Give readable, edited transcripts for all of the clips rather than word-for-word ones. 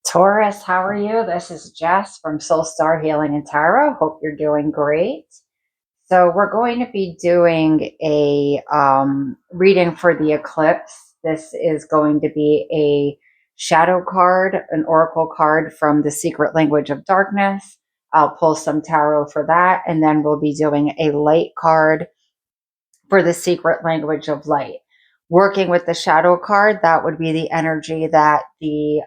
Taurus, how are you? This is Jess from Soul Star Healing and Tarot. Hope you're doing great. So we're going to be doing a reading for the eclipse. This is going to be a shadow card, an oracle card from the secret language of darkness. I'll pull some tarot for that, and then we'll be doing a light card for the secret language of light. Working with the shadow card, that would be the energy that the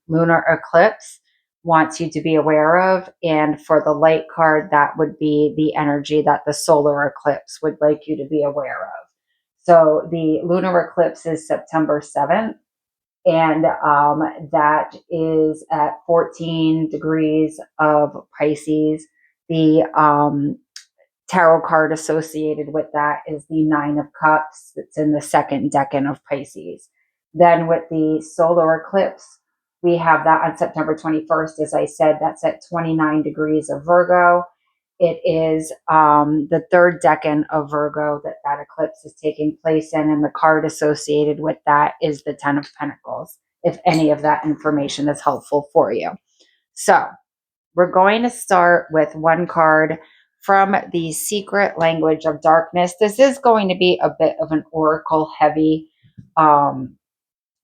lunar eclipse wants you to be aware of. And for the light card, that would be the energy that the solar eclipse would like you to be aware of. So the lunar eclipse is September 7th, and that is at 14 degrees of Pisces. The tarot card associated with that is the Nine of Cups. It's in the second decan of Pisces. Then with the solar eclipse, we have that on September 21st. As I said, that's at 29 degrees of Virgo. It is the third decan of Virgo that eclipse is taking place in, and the card associated with that is the Ten of Pentacles, if any of that information is helpful for you. So we're going to start with one card from the secret language of darkness. This is going to be a bit of an oracle heavy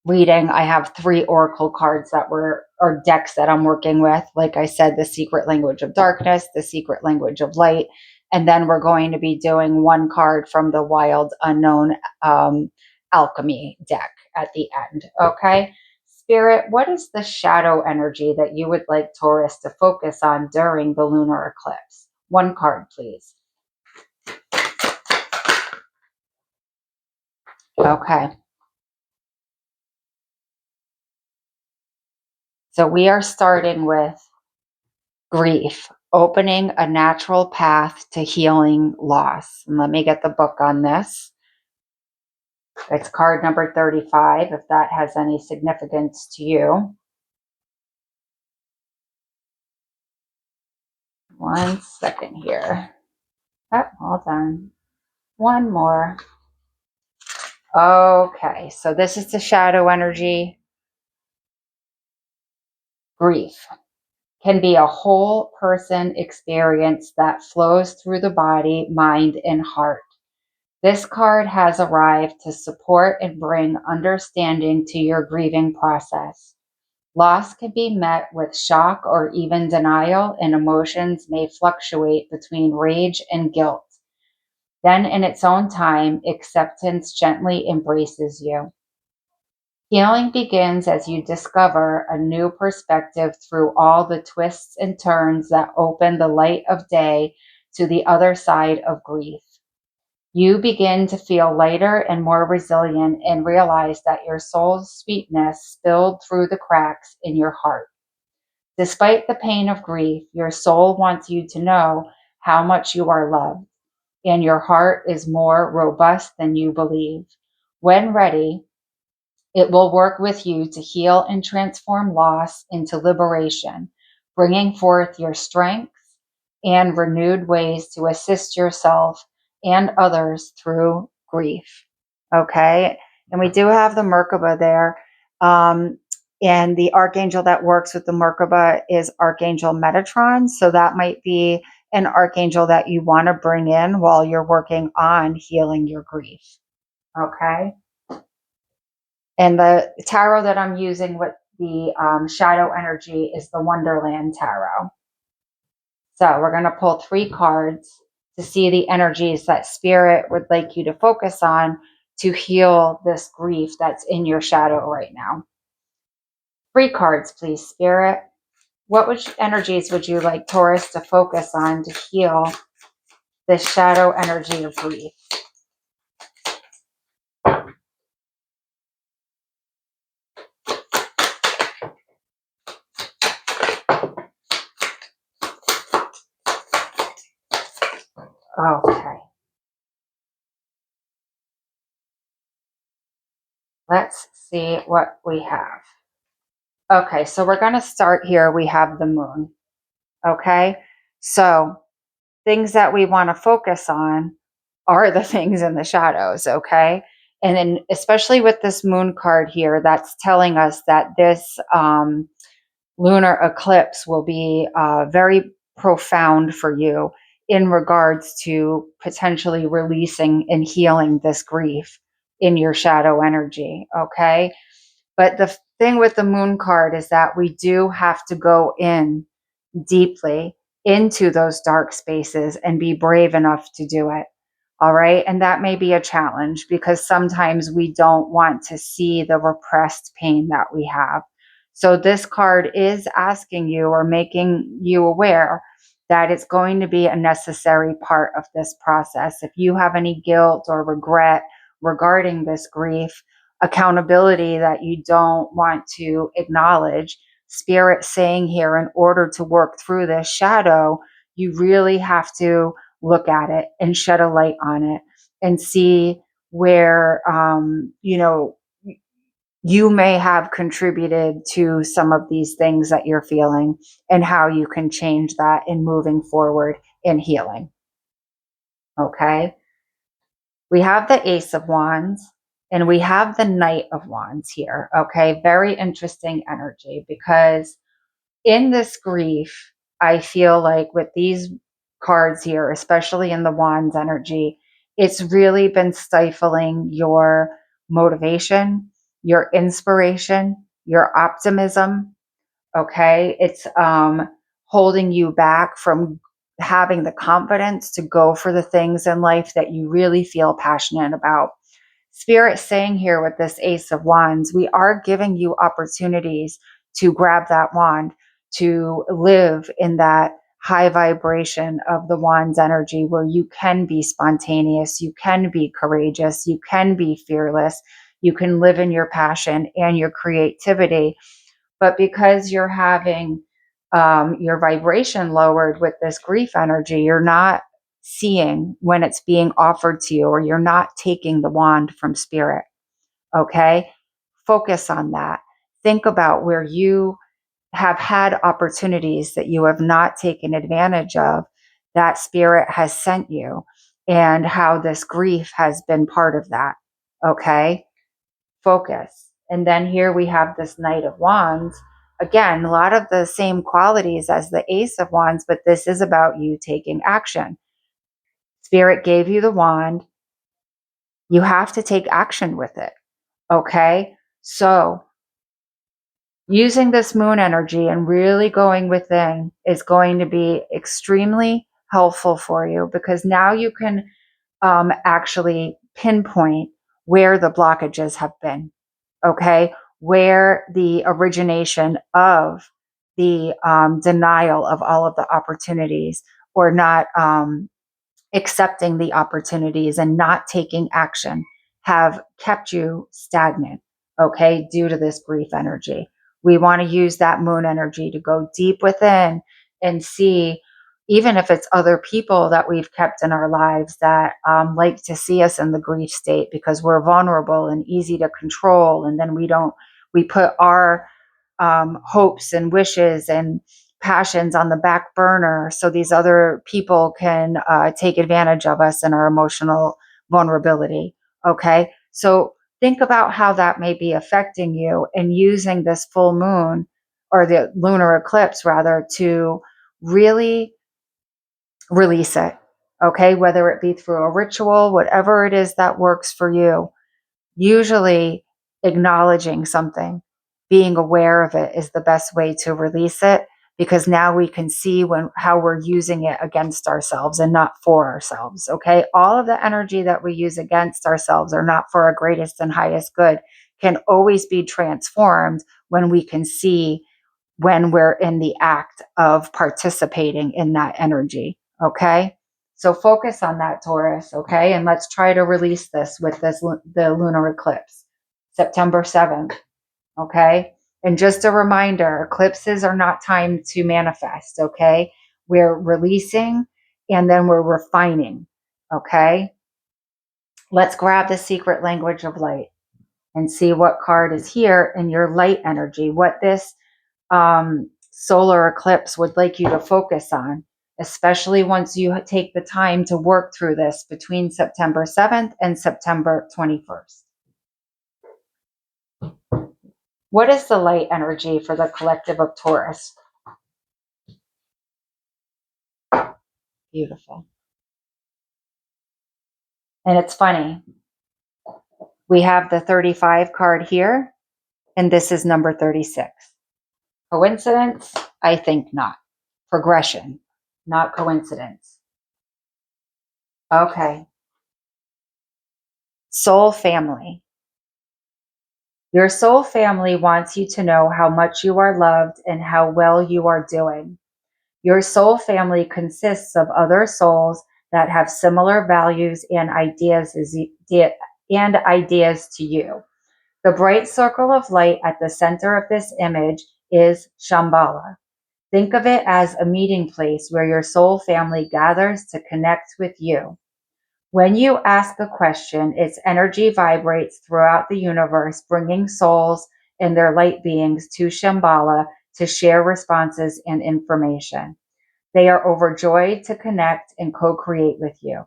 reading. I have 3 oracle cards or decks that I'm working with. Like I said, the secret language of darkness, the secret language of light, and then we're going to be doing one card from the wild unknown alchemy deck at the end. Okay. Spirit, what is the shadow energy that you would like Taurus to focus on during the lunar eclipse? One card, please. Okay. So we are starting with grief, opening a natural path to healing loss. And let me get the book on this. It's card number 35, if that has any significance to you. One second here. Oh, hold on. One more. Okay, so this is the shadow energy. Grief can be a whole person experience that flows through the body, mind, and heart. This card has arrived to support and bring understanding to your grieving process. Loss can be met with shock or even denial, and emotions may fluctuate between rage and guilt. Then, in its own time, acceptance gently embraces you. Healing begins as you discover a new perspective through all the twists and turns that open the light of day to the other side of grief. You begin to feel lighter and more resilient and realize that your soul's sweetness spilled through the cracks in your heart. Despite the pain of grief, your soul wants you to know how much you are loved, and your heart is more robust than you believe. When ready, it will work with you to heal and transform loss into liberation, bringing forth your strengths and renewed ways to assist yourself and others through grief. Okay. And we do have the Merkaba there. And the archangel that works with the Merkaba is Archangel Metatron. So that might be an archangel that you want to bring in while you're working on healing your grief. Okay. And the tarot that I'm using with the shadow energy is the Wonderland Tarot. So we're going to pull 3 cards to see the energies that Spirit would like you to focus on to heal this grief that's in your shadow right now. 3 cards, please, Spirit. Which energies would you like Taurus to focus on to heal the shadow energy of grief? Okay. Let's see what we have. Okay, so we're going to start here. We have the moon. Okay, so things that we want to focus on are the things in the shadows. Okay, and then especially with this moon card here, that's telling us that this lunar eclipse will be very profound for you in regards to potentially releasing and healing this grief in your shadow energy. Okay. But the thing with the moon card is that we do have to go in deeply into those dark spaces and be brave enough to do it. All right. And that may be a challenge because sometimes we don't want to see the repressed pain that we have. So this card is asking you or making you aware that it's going to be a necessary part of this process. If you have any guilt or regret regarding this grief, accountability that you don't want to acknowledge, Spirit saying here, in order to work through this shadow, you really have to look at it and shed a light on it and see where, you may have contributed to some of these things that you're feeling and how you can change that in moving forward in healing. Okay. We have the Ace of Wands and we have the Knight of Wands here. Okay. Very interesting energy because in this grief, I feel like with these cards here, especially in the Wands energy, it's really been stifling your motivation, your inspiration, your optimism. Okay. It's holding you back from having the confidence to go for the things in life that you really feel passionate about. Spirit saying here with this Ace of Wands, we are giving you opportunities to grab that wand, to live in that high vibration of the Wands energy where you can be spontaneous, you can be courageous, you can be fearless, you can live in your passion and your creativity. But because you're having your vibration lowered with this grief energy, you're not seeing when it's being offered to you, or you're not taking the wand from Spirit. Okay. Focus on that. Think about where you have had opportunities that you have not taken advantage of, that Spirit has sent you, and how this grief has been part of that. Okay. Focus. And then here we have this Knight of Wands. Again, a lot of the same qualities as the Ace of Wands, but this is about you taking action. Spirit gave you the wand. You have to take action with it. Okay. So using this moon energy and really going within is going to be extremely helpful for you, because now you can actually pinpoint where the blockages have been. Okay. Where the origination of the denial of all of the opportunities, or not accepting the opportunities and not taking action, have kept you stagnant, okay, due to this grief energy. We want to use that moon energy to go deep within and see, even if it's other people that we've kept in our lives that like to see us in the grief state because we're vulnerable and easy to control. And then we put our hopes and wishes and passions on the back burner so these other people can take advantage of us and our emotional vulnerability. Okay. So think about how that may be affecting you, and using this full moon, or the lunar eclipse rather, to really release it. Okay. Whether it be through a ritual, whatever it is that works for you. Usually acknowledging something, being aware of it, is the best way to release it, because now we can see how we're using it against ourselves and not for ourselves. Okay. All of the energy that we use against ourselves or not for our greatest and highest good can always be transformed when we can see when we're in the act of participating in that energy. Okay. So focus on that, Taurus. Okay. And let's try to release this with the lunar eclipse, September 7th. Okay. And just a reminder, eclipses are not time to manifest. Okay. We're releasing and then we're refining. Okay. Let's grab the secret language of light and see what card is here in your light energy, what this solar eclipse would like you to focus on, especially once you take the time to work through this between September 7th and September 21st. What is the light energy for the collective of Taurus? Beautiful. And it's funny. We have the 35 card here, and this is number 36. Coincidence? I think not. Progression, not coincidence. Okay. Soul family. Your soul family wants you to know how much you are loved and how well you are doing. Your soul family consists of other souls that have similar values and ideas to you. The bright circle of light at the center of this image is Shambhala. Think of it as a meeting place where your soul family gathers to connect with you. When you ask a question, its energy vibrates throughout the universe, bringing souls and their light beings to Shambhala to share responses and information. They are overjoyed to connect and co-create with you.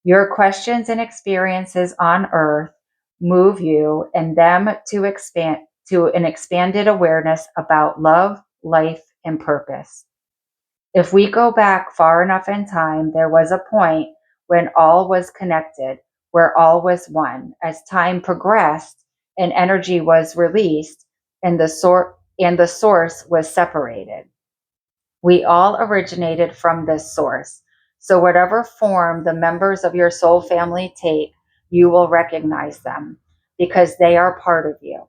Your questions and experiences on Earth move you and them to expand to an expanded awareness about love, life, and purpose. If we go back far enough in time, there was a point when all was connected, where all was one. As time progressed and energy was released and the source was separated. We all originated from this source. So whatever form the members of your soul family take, you will recognize them because they are part of you.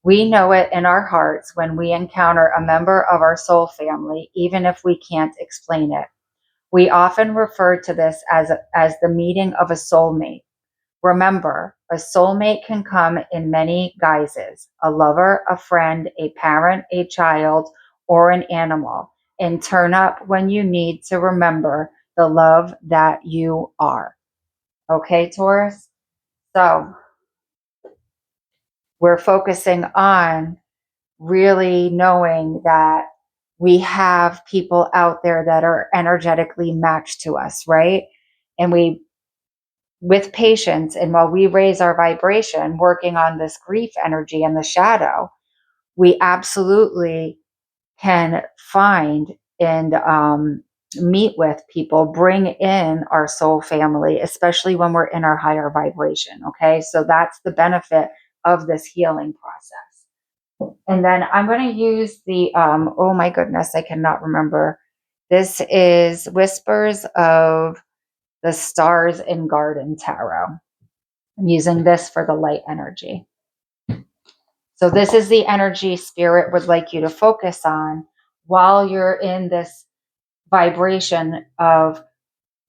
We know it in our hearts when we encounter a member of our soul family, even if we can't explain it. We often refer to this as the meeting of a soulmate. Remember, a soulmate can come in many guises: a lover, a friend, a parent, a child, or an animal, and turn up when you need to remember the love that you are. Okay, Taurus? So we're focusing on really knowing that we have people out there that are energetically matched to us, right? And we, with patience, and while we raise our vibration, working on this grief energy and the shadow, we absolutely can find and meet with people, bring in our soul family, especially when we're in our higher vibration. Okay, so that's the benefit of this healing process. And then I'm going to use the, oh my goodness, I cannot remember. This is Whispers of the Stars in Garden Tarot. I'm using this for the light energy. So this is the energy Spirit would like you to focus on while you're in this vibration of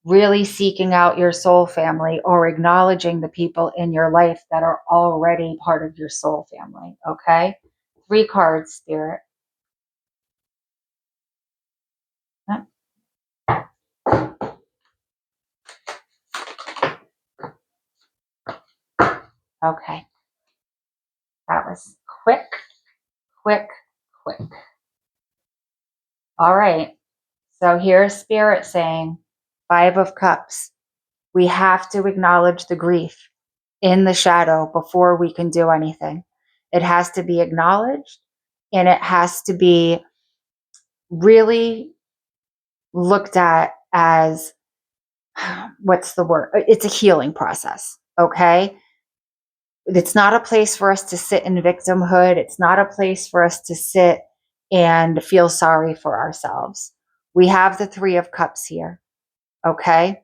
really seeking out your soul family or acknowledging the people in your life that are already part of your soul family. Okay? 3 cards, Spirit. Okay. That was quick, quick, quick. All right. So here's Spirit saying, 5 of Cups. We have to acknowledge the grief in the shadow before we can do anything. It has to be acknowledged, and it has to be really looked at as, what's the word? It's a healing process. Okay. It's not a place for us to sit in victimhood. It's not a place for us to sit and feel sorry for ourselves. We have the 3 of Cups here. Okay.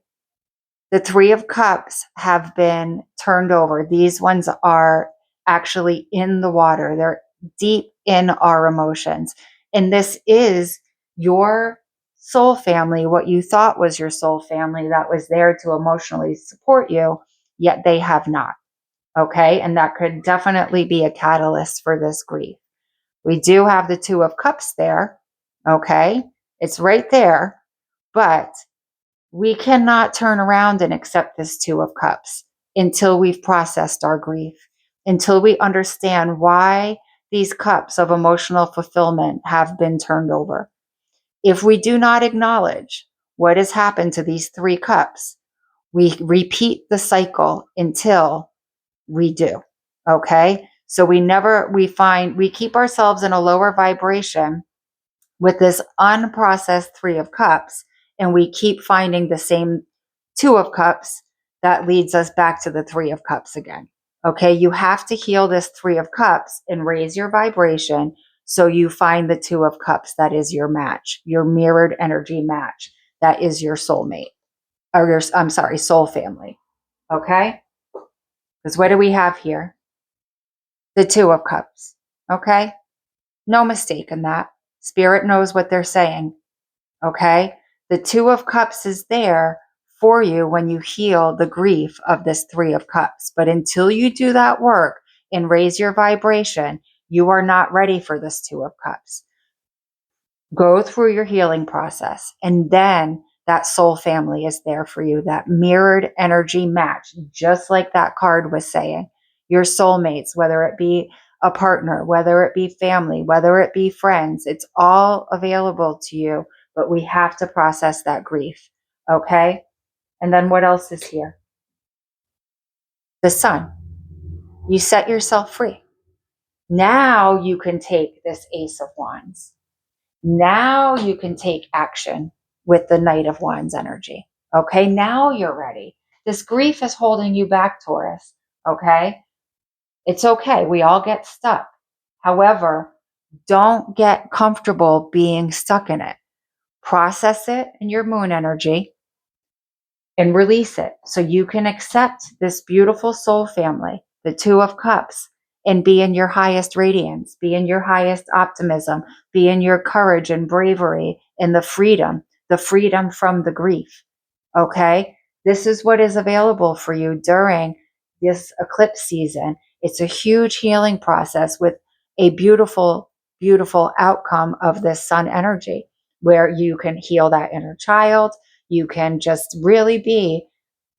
The 3 of Cups have been turned over. These ones are actually in the water. They're deep in our emotions. And this is your soul family, what you thought was your soul family that was there to emotionally support you, yet they have not. Okay. And that could definitely be a catalyst for this grief. We do have the 2 of Cups there. Okay. It's right there. But we cannot turn around and accept this 2 of Cups until we've processed our grief, until we understand why these cups of emotional fulfillment have been turned over. If we do not acknowledge what has happened to these 3 cups, we repeat the cycle until we do. Okay? So we keep ourselves in a lower vibration with this unprocessed Three of Cups, and we keep finding the same Two of Cups that leads us back to the Three of Cups again. Okay, you have to heal this Three of Cups and raise your vibration so you find the Two of Cups that is your match, your mirrored energy match, that is your soulmate, or your, I'm sorry, soul family. Okay? Because what do we have here? The Two of Cups. Okay? No mistake in that. Spirit knows what they're saying. Okay? The Two of Cups is there for you when you heal the grief of this Three of Cups. But until you do that work and raise your vibration, you are not ready for this Two of Cups. Go through your healing process, and then that soul family is there for you, that mirrored energy match, just like that card was saying. Your soulmates, whether it be a partner, whether it be family, whether it be friends, it's all available to you, but we have to process that grief. Okay? And then what else is here? The sun. You set yourself free. Now you can take this Ace of Wands. Now you can take action with the Knight of Wands energy. Okay, now you're ready. This grief is holding you back, Taurus. Okay, it's okay. We all get stuck. However, don't get comfortable being stuck in it. Process it in your moon energy and release it so you can accept this beautiful soul family, the Two of Cups, and be in your highest radiance, be in your highest optimism, be in your courage and bravery and the freedom from the grief. Okay? This is what is available for you during this eclipse season. It's a huge healing process with a beautiful, beautiful outcome of this sun energy where you can heal that inner child. You can just really be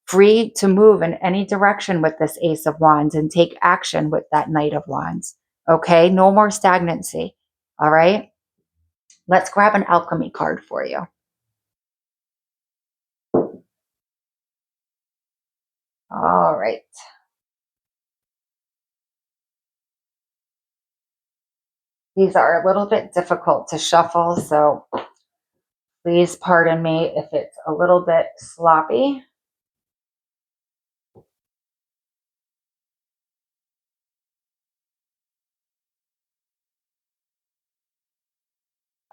free to move in any direction with this Ace of Wands and take action with that Knight of Wands. Okay, no more stagnancy. All right, let's grab an alchemy card for you. All right. These are a little bit difficult to shuffle, so please pardon me if it's a little bit sloppy.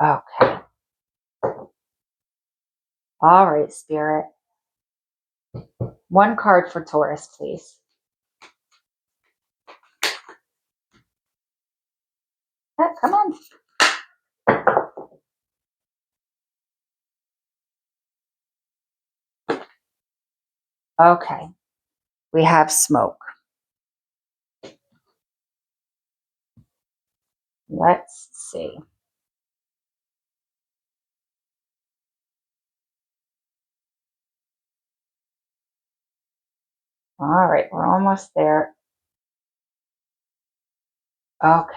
Okay. All right, Spirit. One card for Taurus, please. Come on. Okay. We have smoke. Let's see. All right, we're almost there. Okay.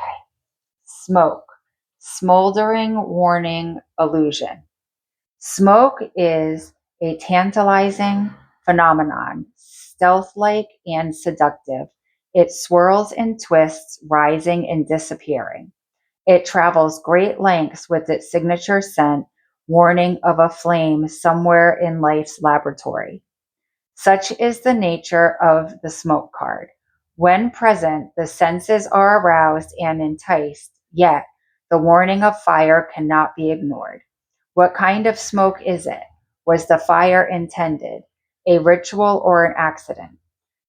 Smoke. Smoldering warning illusion. Smoke is a tantalizing phenomenon, stealth-like and seductive. It swirls and twists, rising and disappearing. It travels great lengths with its signature scent, warning of a flame somewhere in life's laboratory. Such is the nature of the smoke card. When present, the senses are aroused and enticed, yet the warning of fire cannot be ignored. What kind of smoke is it? Was the fire intended? A ritual or an accident?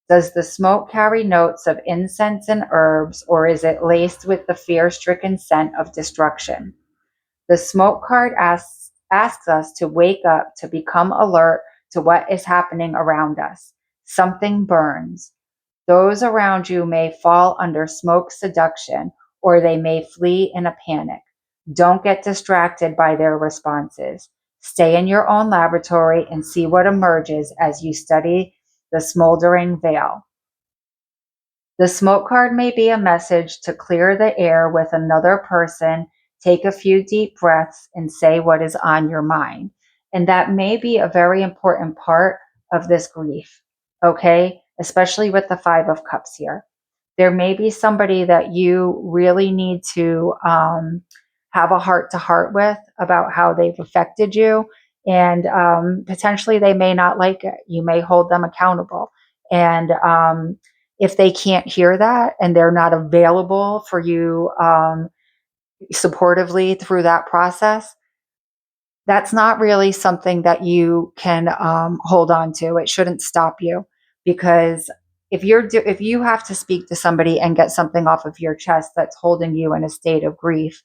Does the smoke carry notes of incense and herbs, or is it laced with the fear-stricken scent of destruction? The smoke card asks us to wake up, to become alert to what is happening around us. Something burns. Those around you may fall under smoke seduction, or they may flee in a panic. Don't get distracted by their responses. Stay in your own laboratory and see what emerges as you study the smoldering veil. The smoke card may be a message to clear the air with another person, take a few deep breaths, and say what is on your mind. And that may be a very important part of this grief, okay? Especially with the Five of Cups here. There may be somebody that you really need to have a heart to heart with about how they've affected you. And potentially they may not like it. You may hold them accountable. And if they can't hear that and they're not available for you supportively through that process, that's not really something that you can hold on to. It shouldn't stop you, because if you have to speak to somebody and get something off of your chest that's holding you in a state of grief,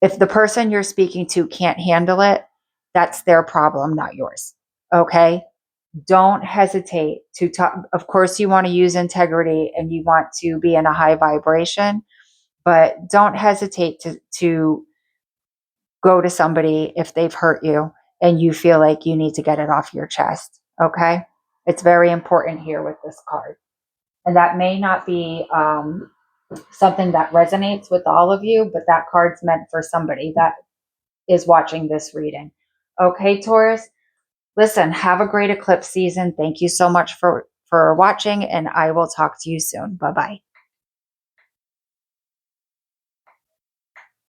if the person you're speaking to can't handle it, that's their problem, not yours. Okay? Don't hesitate to talk. Of course, you want to use integrity and you want to be in a high vibration, but don't hesitate to go to somebody if they've hurt you and you feel like you need to get it off your chest. Okay? It's very important here with this card. And that may not be something that resonates with all of you, but that card's meant for somebody that is watching this reading. Okay, Taurus? Listen, have a great eclipse season. Thank you so much for watching, and I will talk to you soon. Bye-bye.